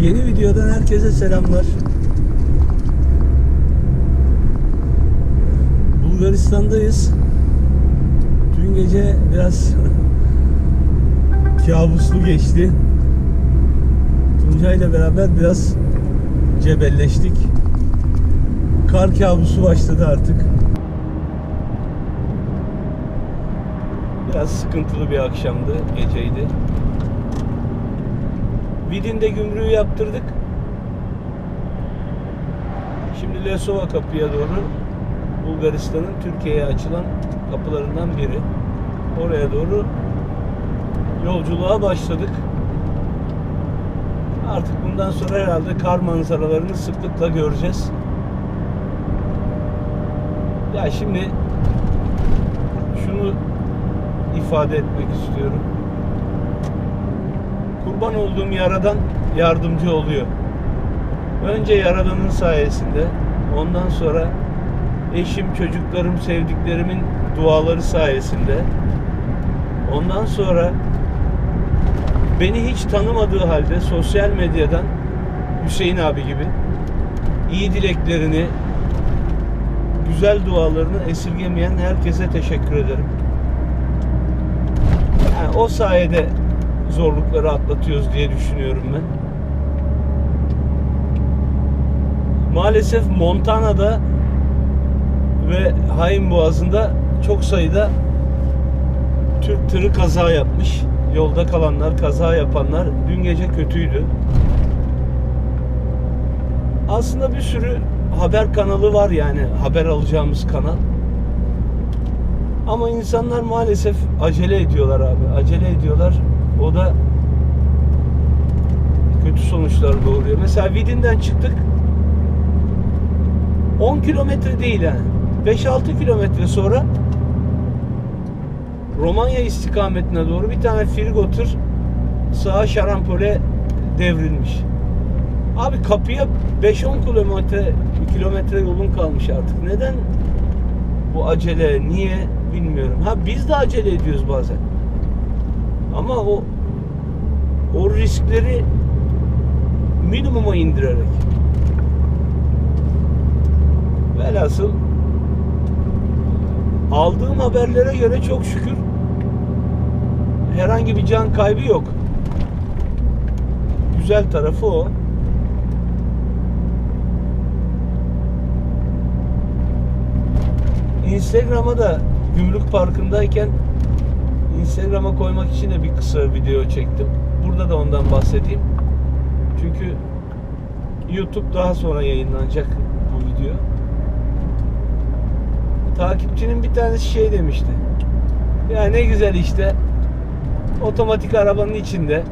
Yeni videodan herkese selamlar. Bulgaristan'dayız. Dün gece biraz kabuslu geçti. Tuncay'la beraber biraz cebelleştik. Kar kabusu başladı artık. Biraz sıkıntılı bir akşamdı, geceydi. Vidin'de gümrüğü yaptırdık. Şimdi Lesova kapıya doğru, Bulgaristan'ın Türkiye'ye açılan kapılarından biri. Oraya doğru yolculuğa başladık. Artık bundan sonra herhalde kar manzaralarını sıklıkla göreceğiz. Ya şimdi şunu ifade etmek istiyorum. Kurban olduğum Yaradan yardımcı oluyor. Önce Yaradan'ın sayesinde, ondan sonra eşim, çocuklarım, sevdiklerimin duaları sayesinde, ondan sonra beni hiç tanımadığı halde sosyal medyadan Hüseyin abi gibi iyi dileklerini, güzel dualarını esirgemeyen herkese teşekkür ederim. Yani o sayede zorlukları atlatıyoruz diye düşünüyorum ben. Maalesef Montana'da ve Hain Boğazı'nda çok sayıda Türk tırı kaza yapmış. Yolda kalanlar, kaza yapanlar dün gece kötüydü. Aslında bir sürü haber kanalı var, yani haber alacağımız kanal. Ama insanlar maalesef acele ediyorlar abi. Acele ediyorlar. O da kötü sonuçlar doğuruyor. Mesela Vidin'den çıktık. 10 kilometre değil yani. 5-6 kilometre sonra Romanya istikametine doğru bir tane Frigo tır sağa şarampole devrilmiş. Abi kapıya 5-10 kilometre yolun kalmış artık. Neden bu acele? Niye? Bilmiyorum. Ha, biz de acele ediyoruz bazen. Ama o riskleri minimuma indirerek. Velhasıl aldığım haberlere göre çok şükür herhangi bir can kaybı yok. Güzel tarafı o. Instagram'a da Gümrük Parkı'ndayken Instagram'a koymak için de bir kısa video çektim. Burada da ondan bahsedeyim. Çünkü YouTube daha sonra yayınlanacak bu video. Takipçinin bir tanesi şey demişti. Ya ne güzel işte. Otomatik arabanın içinde.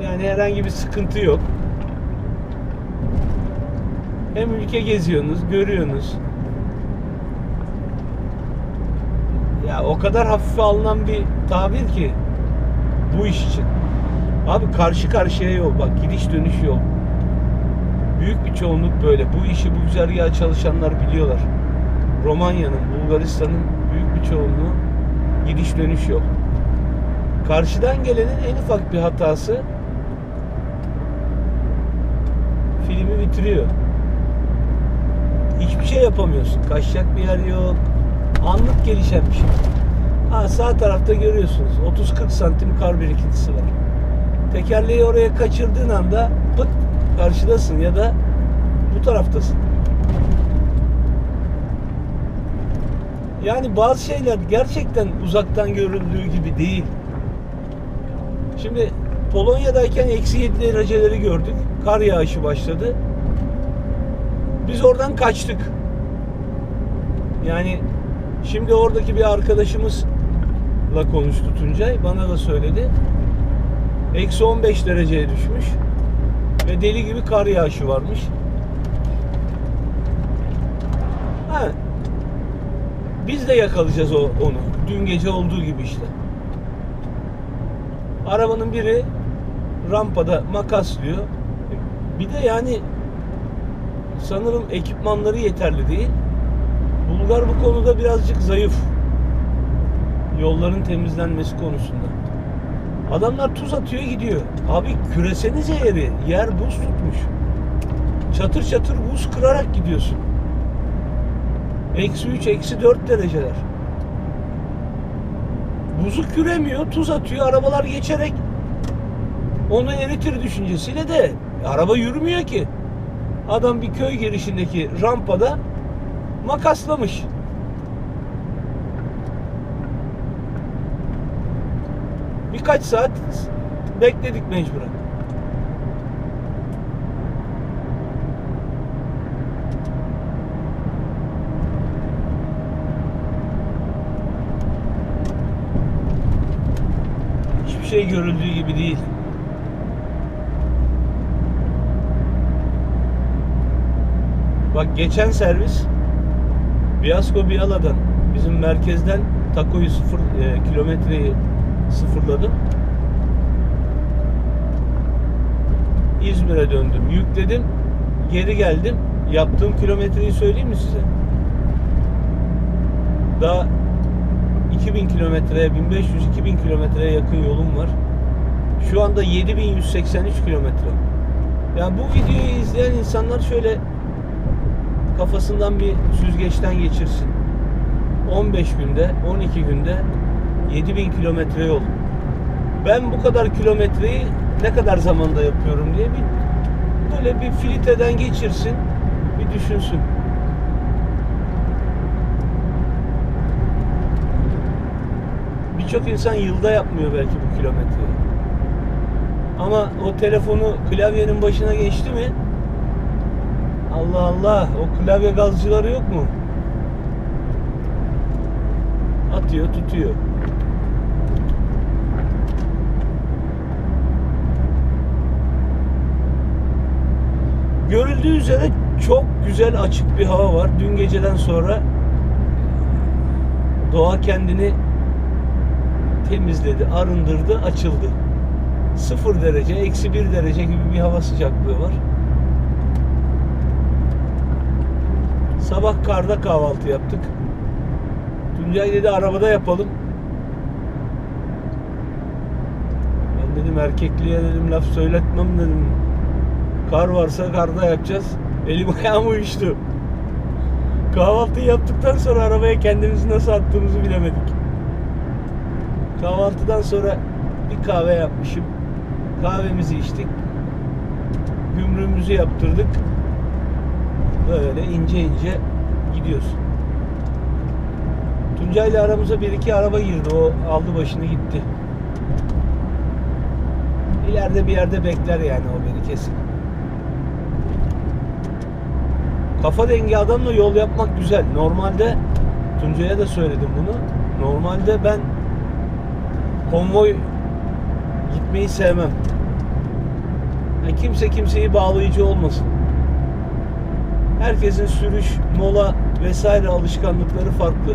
Yani herhangi bir sıkıntı yok. Hem ülke geziyorsunuz, görüyorsunuz. Ya o kadar hafife alınan bir tabir ki bu iş için. Abi karşı karşıya yol, bak, gidiş dönüş yol. Büyük bir çoğunluk böyle. Bu işi, bu güzergahı çalışanlar biliyorlar. Romanya'nın, Bulgaristan'ın büyük bir çoğunluğu gidiş dönüş yol. Karşıdan gelenin en ufak bir hatası filmi bitiriyor. Hiçbir şey yapamıyorsun. Kaçacak bir yer yok. Anlık gelişen bir şey. Ha, sağ tarafta görüyorsunuz 30-40 santim kar birikintisi var. Tekerleği oraya kaçırdığın anda pıt karşıdasın ya da bu taraftasın. Yani bazı şeyler gerçekten uzaktan görüldüğü gibi değil. Şimdi Polonya'dayken -7 dereceleri gördük. Kar yağışı başladı. Biz oradan kaçtık. Yani şimdi oradaki bir arkadaşımızla konuştu Tuncay. Bana da söyledi. -15 dereceye düşmüş. Ve deli gibi kar yağışı varmış. Ha, biz de yakalayacağız onu. Dün gece olduğu gibi işte. Arabanın biri rampada makaslıyor. Bir de yani sanırım ekipmanları yeterli değil. Bulgar bu konuda birazcık zayıf. Yolların temizlenmesi konusunda. Adamlar tuz atıyor gidiyor. Abi küresenize yeri. Yer buz tutmuş. Çatır çatır buz kırarak gidiyorsun. -3, -4 dereceler. Buzu küremiyor, tuz atıyor. Arabalar geçerek onu eritir düşüncesiyle de araba yürümüyor ki. Adam bir köy girişindeki rampada makaslamış. Birkaç saat bekledik mecburen. Hiçbir şey görüldüğü gibi değil. Bak geçen servis Biasko Biala'dan bizim merkezden takoyu kilometreyi sıfırladım. İzmir'e döndüm. Yükledim. Geri geldim. Yaptığım kilometreyi söyleyeyim mi size? Daha 2000 kilometreye, 1500-2000 kilometreye yakın yolum var. Şu anda 7183 kilometre. Yani bu videoyu izleyen insanlar şöyle kafasından bir süzgeçten geçirsin. 15 günde, 12 günde 7000 kilometre yol. Ben bu kadar kilometreyi ne kadar zamanda yapıyorum diye böyle bir filtreden geçirsin, bir düşünsün. Birçok insan yılda yapmıyor belki bu kilometreyi. Ama o telefonu klavyenin başına geçti mi? Allah Allah, o klavye gazcıları yok mu? Atıyor, tutuyor. Görüldüğü üzere çok güzel açık bir hava var. Dün geceden sonra doğa kendini temizledi, arındırdı, açıldı. 0 derece, -1 derece gibi bir hava sıcaklığı var. Sabah karda kahvaltı yaptık. Tuncay dedi arabada yapalım. Ben dedim erkekliğe dedim laf söyletmem dedim. Kar varsa karda yapacağız. Elim ayağım uyuştu. Kahvaltıyı yaptıktan sonra arabaya kendimizi nasıl attığımızı bilemedik. Kahvaltıdan sonra bir kahve yapmışım. Kahvemizi içtik. Gümrüğümüzü yaptırdık. Böyle ince ince gidiyoruz. Tuncay'la aramıza 1-2 araba girdi. O aldı başını gitti. İleride bir yerde bekler yani o beni kesin. Kafa dengi adamla yol yapmak güzel. Normalde Tuncay'a da söyledim bunu. Normalde ben konvoy gitmeyi sevmem. Yani kimse kimseyi bağlayıcı olmasın. Herkesin sürüş, mola vesaire alışkanlıkları farklı.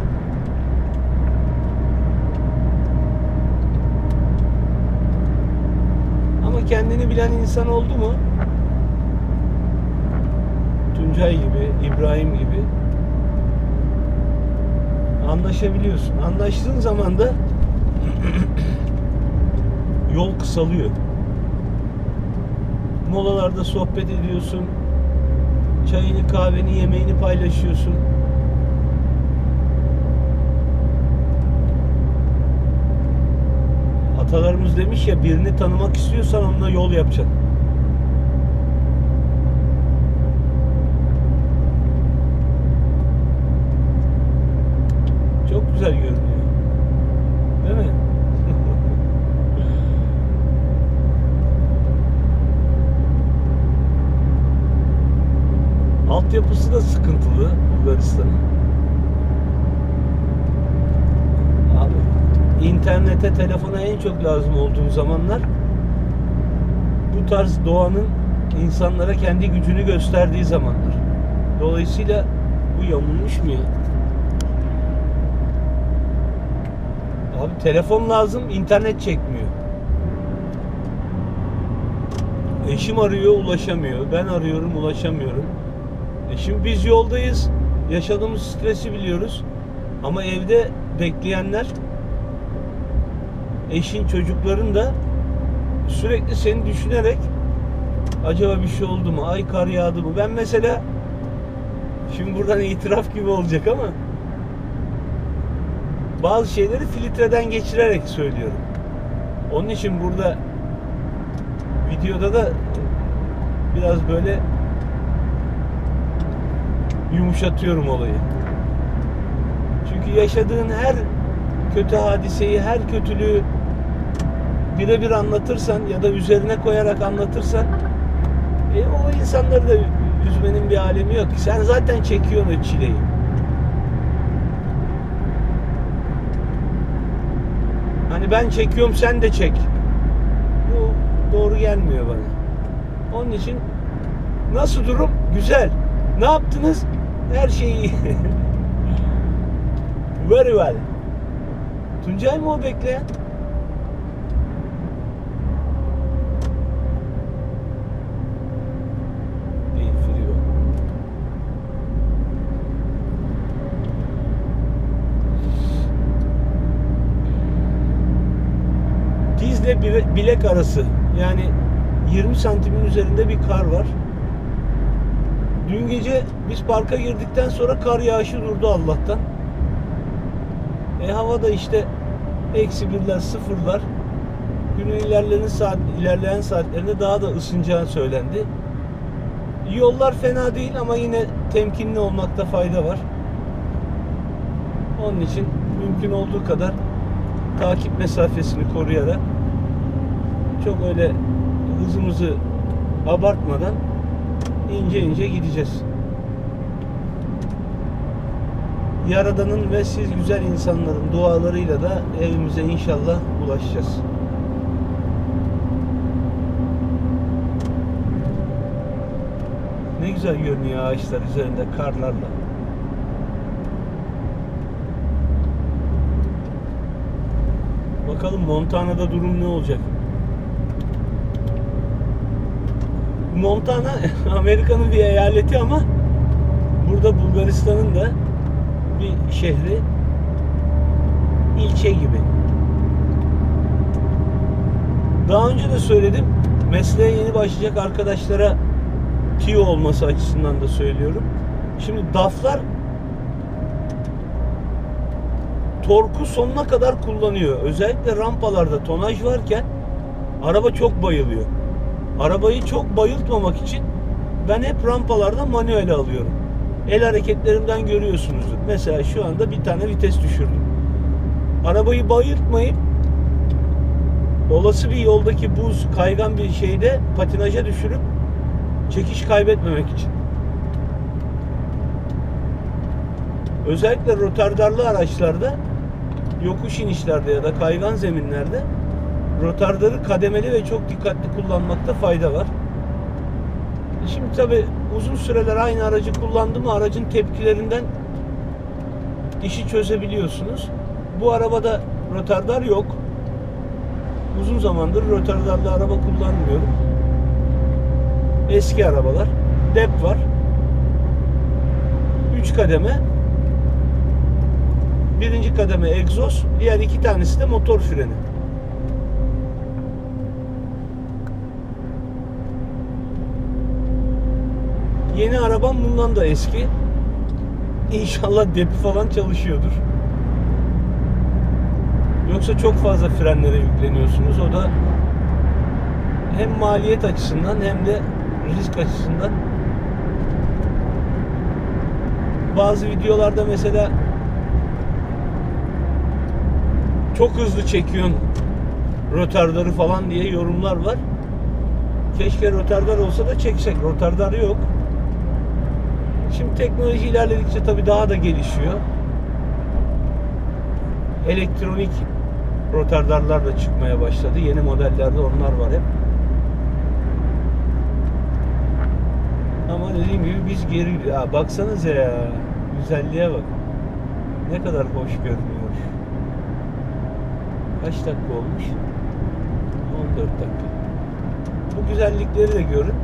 Ama kendini bilen insan oldu mu? Tuncay gibi, İbrahim gibi anlaşabiliyorsun. Anlaştığın zaman da yol kısalıyor. Molalarda sohbet ediyorsun. Çayını, kahveni, yemeğini paylaşıyorsun. Atalarımız demiş ya, birini tanımak istiyorsan onunla yol yapacaksın. Çok güzel görünüyor. Değil mi? Altyapısı da sıkıntılı Bulgaristan'ın. Abi internete, telefona en çok lazım olduğu zamanlar bu tarz doğanın insanlara kendi gücünü gösterdiği zamanlar. Dolayısıyla bu yamulmuş mu ya? Abi telefon lazım, internet çekmiyor. Eşim arıyor, ulaşamıyor. Ben arıyorum, ulaşamıyorum. Şimdi biz yoldayız. Yaşadığımız stresi biliyoruz. Ama evde bekleyenler eşin, çocukların da sürekli seni düşünerek acaba bir şey oldu mu? Ay kar yağdı mı? Ben mesela şimdi buradan itiraf gibi olacak ama bazı şeyleri filtreden geçirerek söylüyorum. Onun için burada videoda da biraz böyle yumuşatıyorum olayı. Çünkü yaşadığın her kötü hadiseyi, her kötülüğü birebir anlatırsan ya da üzerine koyarak anlatırsan o insanları da üzmenin bir alemi yok ki. Sen zaten çekiyorsun o çileyi. Hani ben çekiyorum sen de çek. Bu doğru gelmiyor bana. Onun için nasıl durum? Güzel. Ne yaptınız? Her şey iyi. Very well. Tuncay mı o bekleyen? Değil, Frio. Dizle bilek arası. Yani 20 santimin üzerinde bir kar var. Dün gece biz parka girdikten sonra kar yağışı durdu Allah'tan. Hava da işte eksi birler, sıfırlar. Günün ilerleyen saatlerinde daha da ısınacağı söylendi. Yollar fena değil ama yine temkinli olmakta fayda var. Onun için mümkün olduğu kadar takip mesafesini koruyarak çok öyle hızımızı abartmadan ince ince gideceğiz. Yaradan'ın ve siz güzel insanların dualarıyla da evimize inşallah ulaşacağız. Ne güzel görünüyor ağaçlar üzerinde karlarla. Bakalım Montana'da durum ne olacak? Montana Amerika'nın bir eyaleti ama burada Bulgaristan'ın da bir şehri, ilçe gibi. Daha önce de söyledim. Mesleğe yeni başlayacak arkadaşlara tüyo olması açısından da söylüyorum. Şimdi DAF'lar torku sonuna kadar kullanıyor. Özellikle rampalarda tonaj varken araba çok bayılıyor. Arabayı çok bayıltmamak için ben hep rampalarda manuel alıyorum. El hareketlerimden görüyorsunuzdur. Mesela şu anda bir tane vites düşürdüm. Arabayı bayıltmayıp olası bir yoldaki buz, kaygan bir şeyde patinaja düşürüp çekiş kaybetmemek için. Özellikle rotardarlı araçlarda, yokuş inişlerde ya da kaygan zeminlerde rotardarı kademeli ve çok dikkatli kullanmakta fayda var. Şimdi tabi uzun süreler aynı aracı kullandı mı aracın tepkilerinden işi çözebiliyorsunuz. Bu arabada rotardar yok. Uzun zamandır rotardarlı araba kullanmıyorum. Eski arabalar. Dep var. 3 kademe. Birinci kademe egzoz. Diğer 2 tanesi de motor freni. Yeni arabam bundan da eski. İnşallah depi falan çalışıyordur. Yoksa çok fazla frenlere yükleniyorsunuz. O da hem maliyet açısından hem de risk açısından. Bazı videolarda mesela çok hızlı çekiyorsun rotardarı falan diye yorumlar var. Keşke rotardar olsa da çeksek. Rotardar yok. Şimdi teknoloji ilerledikçe tabii daha da gelişiyor. Elektronik rotardarlar da çıkmaya başladı. Yeni modellerde onlar var hep. Ama dediğim gibi biz geri... Ya baksanıza ya. Güzelliğe bak. Ne kadar hoş görünüyor. Kaç dakika olmuş? 14 dakika. Bu güzellikleri de görün.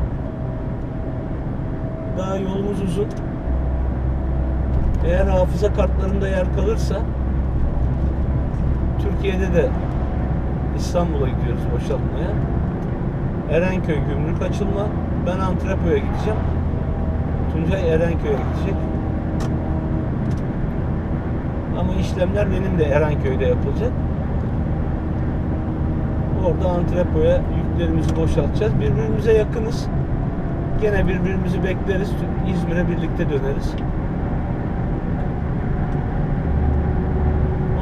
Daha yolumuz uzun. Eğer hafıza kartlarında yer kalırsa Türkiye'de de İstanbul'a gidiyoruz boşaltmaya. Erenköy gümrük açılma. Ben Antrepo'ya gideceğim. Tuncay Erenköy'e gidecek. Ama işlemler benim de Erenköy'de yapılacak. Orada Antrepo'ya yüklerimizi boşaltacağız. Birbirimize yakınız. Gene birbirimizi bekleriz. İzmir'e birlikte döneriz.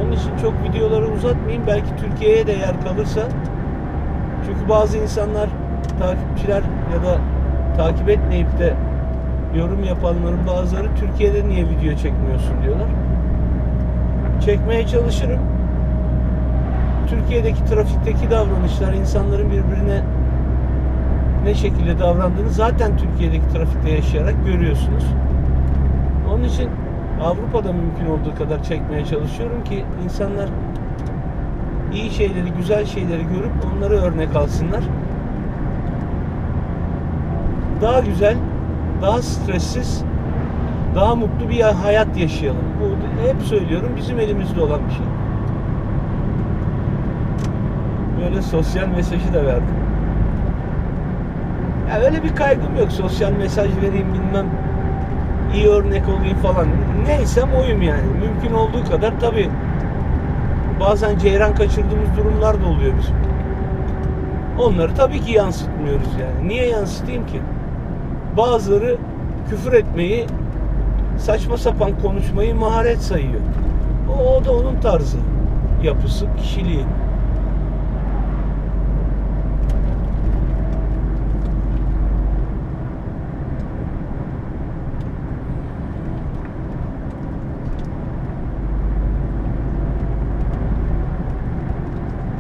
Onun için çok videoları uzatmayayım. Belki Türkiye'ye de yer kalırsa. Çünkü bazı insanlar, takipçiler ya da takip etmeyip de yorum yapanların bazıları Türkiye'de niye video çekmiyorsun diyorlar. Çekmeye çalışırım. Türkiye'deki trafikteki davranışlar, insanların birbirine ne şekilde davrandığını zaten Türkiye'deki trafikte yaşayarak görüyorsunuz. Onun için Avrupa'da mümkün olduğu kadar çekmeye çalışıyorum ki insanlar iyi şeyleri, güzel şeyleri görüp onları örnek alsınlar. Daha güzel, daha stressiz, daha mutlu bir hayat yaşayalım. Bu hep söylüyorum, bizim elimizde olan bir şey. Böyle sosyal mesajı da verdim. Ya öyle bir kaygım yok. Sosyal mesaj vereyim, bilmem iyi örnek olayım falan. Neysem oyum yani. Mümkün olduğu kadar tabii bazen ceyran kaçırdığımız durumlar da oluyor bizim. Onları tabii ki yansıtmıyoruz yani. Niye yansıtayım ki? Bazıları küfür etmeyi, saçma sapan konuşmayı maharet sayıyor. O da onun tarzı, yapısı, kişiliği.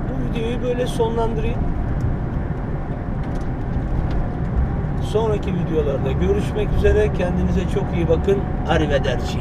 Bu videoyu böyle sonlandırayım. Sonraki videolarda görüşmek üzere. Kendinize çok iyi bakın. Arrivederci.